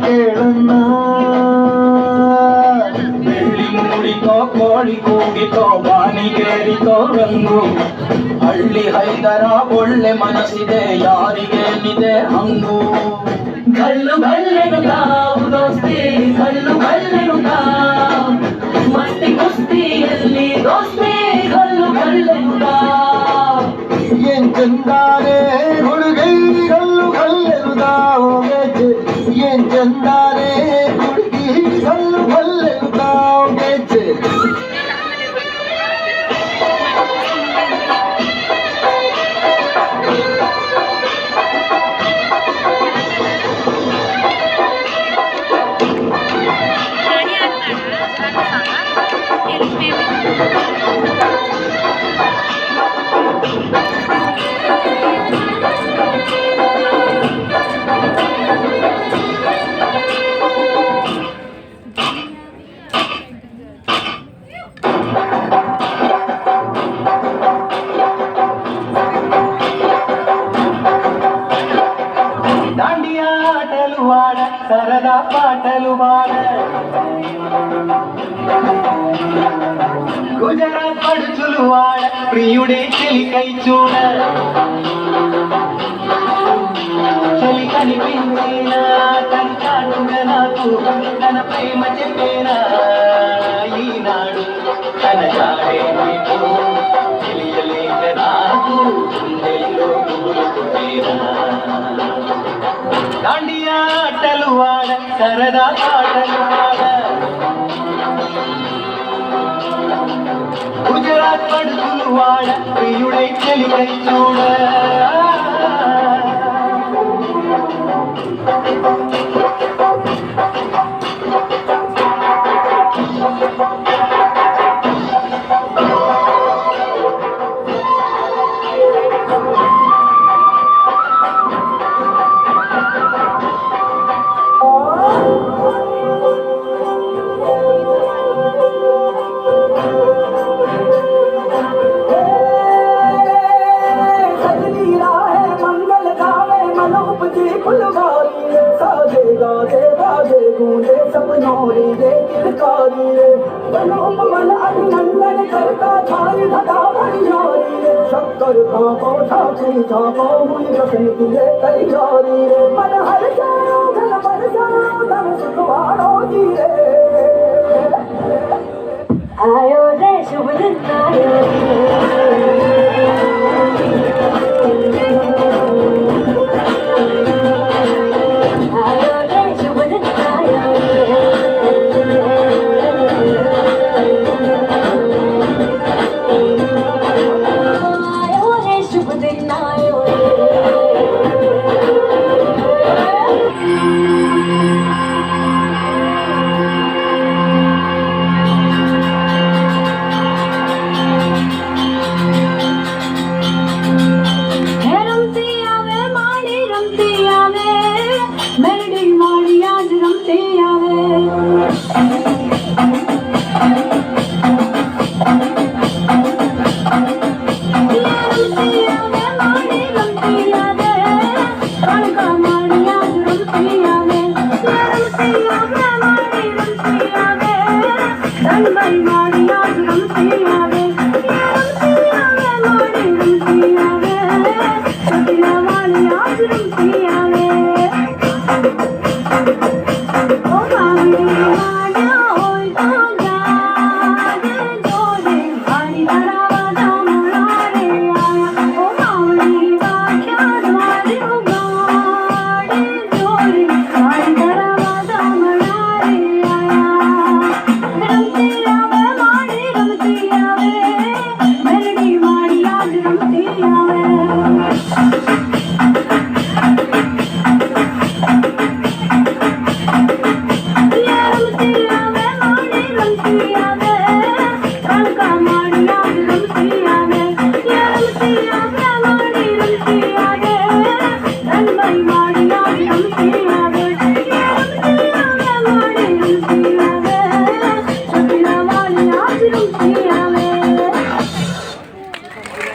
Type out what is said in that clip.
ಕೇಳಣ್ಣ ಬೆಳ್ಳಿ ಮೂಡಿತೋ ಕೋಳಿ ಕೂಗಿತೋ ಬಾನಿಗೇರಿತೋ ರಂಗು ಹಳ್ಳಿ ಹೈದರ ಒಳ್ಳೆ ಮನಸ್ಸಿದೆ ಯಾರಿಗೇನಿದೆ ಹಂಗು ಗಲ್ಲು ಗಲ್ಲೆನು ತಾವು ದೋಸ್ತಿ ಗಲ್ಲು ಗಲ್ಲೆನು ತಾವು ಮಸ್ತಿ ಕುಸ್ತಿಯಲ್ಲಿ ದೋಸ್ತಿ ಗಲ್ಲು ಗಲ್ಲೆನು ತಾವು ಏನ್ ಚಂದಾನೆ ಹುಡುಗಿ ಗಲ್ಲು ಗಲ್ಲೆನುದಾವು ಏನ್ ಚಂದಾನೆ ಹುಡುಗಿ ಗಲ್ಲು ಗಲ್ಲೆನುದಾವು ಗೆಜ್ಜೆ ದಾಂಡಿಯಾ ಆಟಲು ಆಡ ಸರದ ಪಾಟಲು ಬಾಡ గుజరాత్ పడుచులు వాడ ప్రియుడే చెలికై చూడ చలి కనిపించేనా తన చాటుగా నాకు తన ప్రేమ చెప్పేనా ఈనాడు తన జాడే నీకు తెలియలేక నాకు గుండెల్లో గుబులుకునేనా దాండియా ఆటలు వాడ సరదా పాటలు వాడ గుజరాత్ పడుచులు వాడ ప్రియుడై చెలికై చూడ गूंजे सपनों रे किलकारी रे बनो मन अभिनंदन करता थारी धगा बनियारी रे शक्कर का कोठा की झापो हुई रसन की तैयारी रे मन हर जाओ घर पर जाओ तब सुखवारो जी रे आयो रे शुभ दिन आयो Yeah.